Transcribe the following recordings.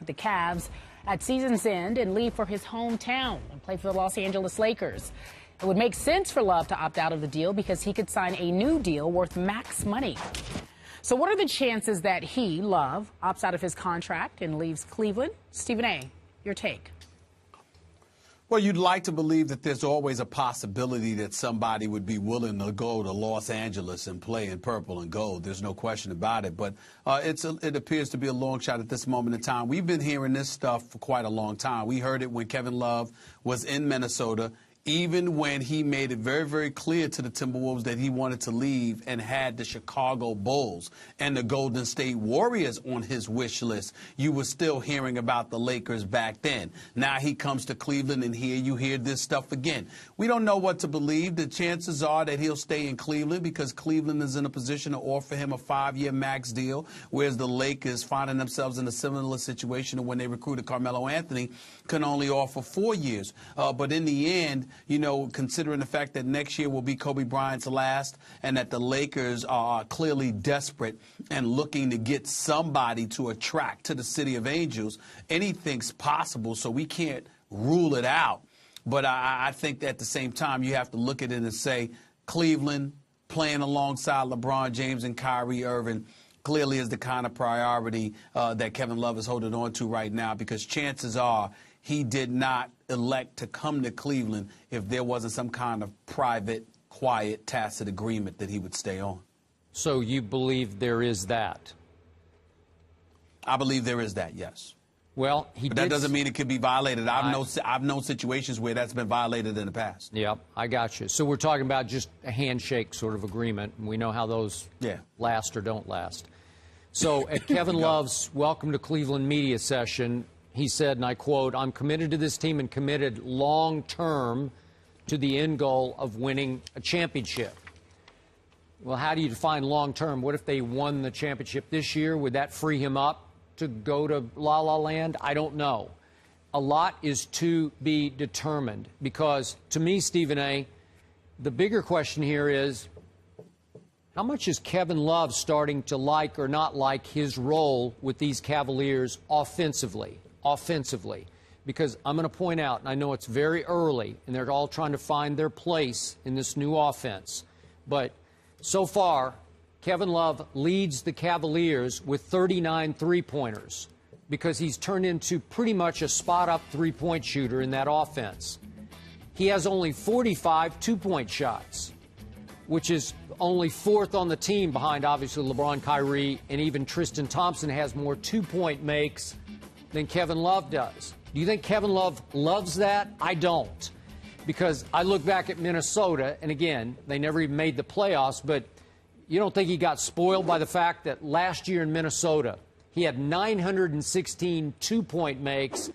with the Cavs at season's end and leave for his hometown and play for the Los Angeles Lakers. It would make sense for Love to opt out of the deal because he could sign a new deal worth max money. So what are the chances that he, Love, opts out of his contract and leaves Cleveland? Stephen A., your take. Well, you'd like to believe that there's always a possibility that somebody would be willing to go to Los Angeles and play in purple and gold. There's no question about it. But it appears to be a long shot at this moment in time. We've been hearing this stuff for quite a long time. We heard it when Kevin Love was in Minnesota, even when he made it very, very clear to the Timberwolves that he wanted to leave and had the Chicago Bulls and the Golden State Warriors on his wish list. You were still hearing about the Lakers back then. Now he comes to Cleveland, and here you hear this stuff again. We don't know what to believe. The chances are that he'll stay in Cleveland because Cleveland is in a position to offer him a 5-year max deal, whereas the Lakers, finding themselves in a similar situation to when they recruited Carmelo Anthony, can only offer 4 years. But in the end, you know, considering the fact that next year will be Kobe Bryant's last and that the Lakers are clearly desperate and looking to get somebody to attract to the City of Angels, anything's possible, so we can't rule it out. But I think that at the same time you have to look at it and say Cleveland playing alongside LeBron James and Kyrie Irving clearly is the kind of priority that Kevin Love is holding on to right now, because chances are he did not elect to come to Cleveland if there wasn't some kind of private, quiet, tacit agreement that he would stay on. So you believe there is that? I believe there is that, yes. Well, but that doesn't mean it could be violated. I've known situations where that's been violated in the past. Yep, I got you. So we're talking about just a handshake sort of agreement, and we know how those last or don't last. So at Kevin Love's Welcome to Cleveland media session, he said, and I quote, "I'm committed to this team and committed long-term to the end goal of winning a championship." Well, how do you define long-term? What if they won the championship this year? Would that free him up to go to La La Land? I don't know. A lot is to be determined because, to me, Stephen A., the bigger question here is, how much is Kevin Love starting to like or not like his role with these Cavaliers offensively? Because I'm going to point out, and I know it's very early, and they're all trying to find their place in this new offense, but so far, Kevin Love leads the Cavaliers with 39 three-pointers because he's turned into pretty much a spot-up three-point shooter in that offense. He has only 45 two-point shots, which is only fourth on the team behind, obviously, LeBron, Kyrie, and even Tristan Thompson has more two-point makes than Kevin Love does. Do you think Kevin Love loves that? I don't. Because I look back at Minnesota, and again, they never even made the playoffs, but you don't think he got spoiled by the fact that last year in Minnesota, he had 916 two-point makes,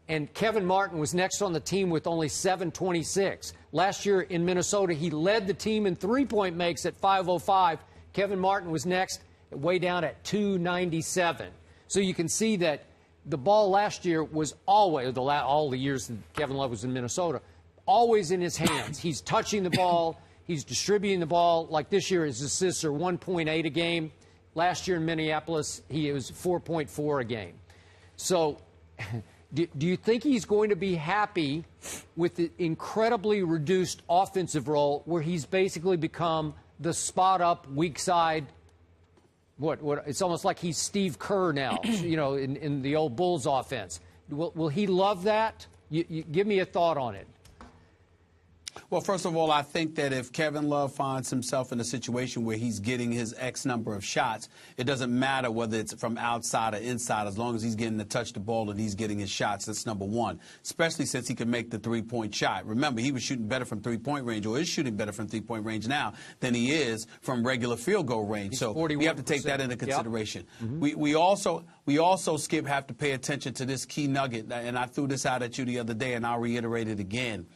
and Kevin Martin was next on the team with only 726. Last year in Minnesota, he led the team in three-point makes at 505. Kevin Martin was next, way down at 297. So you can see that the ball last year was always, all the years that Kevin Love was in Minnesota, always in his hands. He's touching the ball. He's distributing the ball. Like this year, his assists are 1.8 a game. Last year in Minneapolis, he was 4.4 a game. So do you think he's going to be happy with the incredibly reduced offensive role where he's basically become the spot-up, weak-side? What? It's almost like he's Steve Kerr now, you know, in the old Bulls offense. Will he love that? You give me a thought on it. Well, first of all, I think that if Kevin Love finds himself in a situation where he's getting his X number of shots, it doesn't matter whether it's from outside or inside, as long as he's getting to touch the ball and he's getting his shots. That's number one, especially since he can make the three-point shot. Remember, he was shooting better from three-point range, or is shooting better from three-point range now than he is from regular field goal range. So we have to take that into consideration. Yep. Mm-hmm. We also, Skip, have to pay attention to this key nugget, and I threw this out at you the other day, and I'll reiterate it again.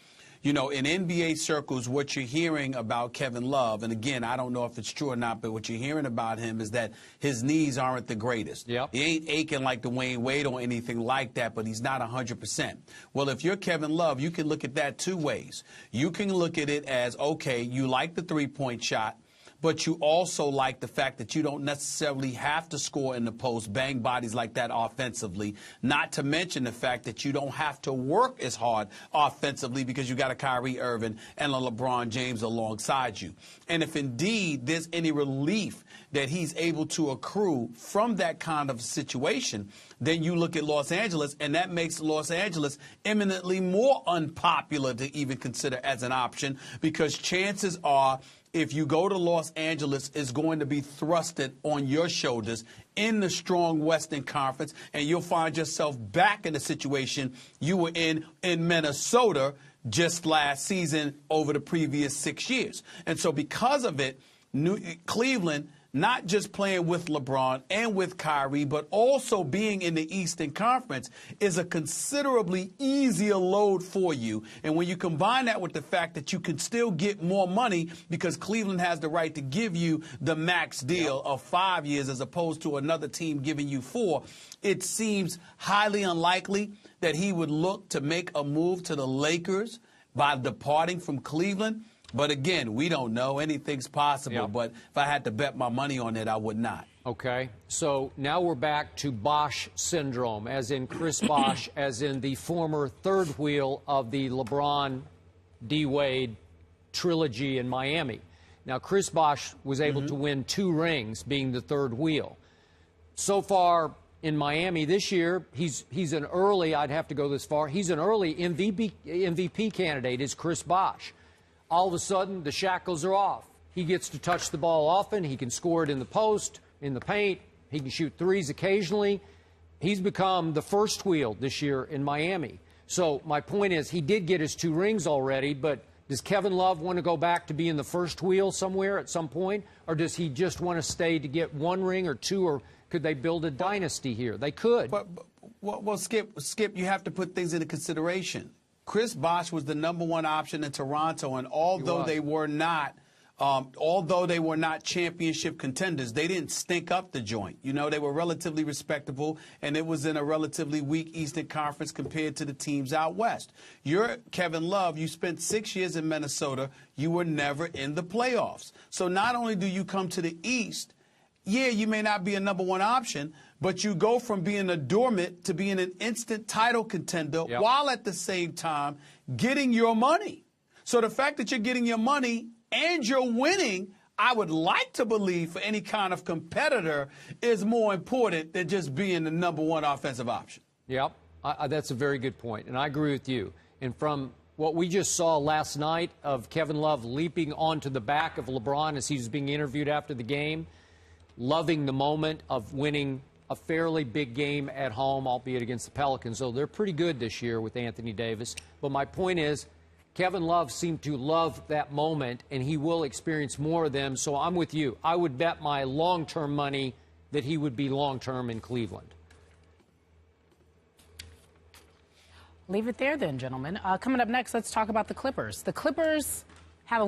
You know, in NBA circles, what you're hearing about Kevin Love, and again, I don't know if it's true or not, but what you're hearing about him is that his knees aren't the greatest. Yep. He ain't aching like Dwayne Wade or anything like that, but he's not 100%. Well, if you're Kevin Love, you can look at that two ways. You can look at it as, okay, you like the three-point shot, but you also like the fact that you don't necessarily have to score in the post, bang bodies like that offensively, not to mention the fact that you don't have to work as hard offensively because you got a Kyrie Irving and a LeBron James alongside you. And if indeed there's any relief that he's able to accrue from that kind of situation, then you look at Los Angeles, and that makes Los Angeles eminently more unpopular to even consider as an option, because chances are if you go to Los Angeles, it's going to be thrusted on your shoulders in the strong Western Conference, and you'll find yourself back in the situation you were in Minnesota just last season over the previous 6 years. And so because of it, Cleveland, not just playing with LeBron and with Kyrie, but also being in the Eastern Conference, is a considerably easier load for you. And when you combine that with the fact that you can still get more money because Cleveland has the right to give you the max deal of 5 years as opposed to another team giving you 4, it seems highly unlikely that he would look to make a move to the Lakers by departing from Cleveland. But again, we don't know. Anything's possible. But if I had to bet my money on it, I would not. Okay. So now we're back to Bosh syndrome, as in Chris Bosh, as in the former third wheel of the LeBron D-Wade trilogy in Miami. Now, Chris Bosh was able to win 2 rings, being the third wheel. So far in Miami this year, he's an early, I'd have to go this far, he's an early MVP candidate, is Chris Bosh. All of a sudden, the shackles are off. He gets to touch the ball often. He can score it in the post, in the paint. He can shoot threes occasionally. He's become the first wheel this year in Miami. So my point is, he did get his 2 rings already, but does Kevin Love want to go back to being the first wheel somewhere at some point? Or does he just want to stay to get 1 ring or 2, or could they build a dynasty here? They could. Well, Skip, you have to put things into consideration. Chris Bosh was the #1 option in Toronto, and although they were not championship contenders, they didn't stink up the joint. You know, they were relatively respectable, and it was in a relatively weak Eastern Conference compared to the teams out west. You're Kevin Love. You spent 6 years in Minnesota. You were never in the playoffs. So not only do you come to the East, yeah, you may not be a #1 option, but you go from being a doormat to being an instant title contender while at the same time getting your money. So the fact that you're getting your money and you're winning, I would like to believe for any kind of competitor, is more important than just being the #1 offensive option. Yep, that's a very good point, and I agree with you. And from what we just saw last night of Kevin Love leaping onto the back of LeBron as he was being interviewed after the game, loving the moment of winning a fairly big game at home, albeit against the Pelicans. So they're pretty good this year with Anthony Davis. But my point is, Kevin Love seemed to love that moment, and he will experience more of them. So I'm with you. I would bet my long-term money that he would be long-term in Cleveland. Leave it there then, gentlemen. Coming up next, let's talk about the Clippers. The Clippers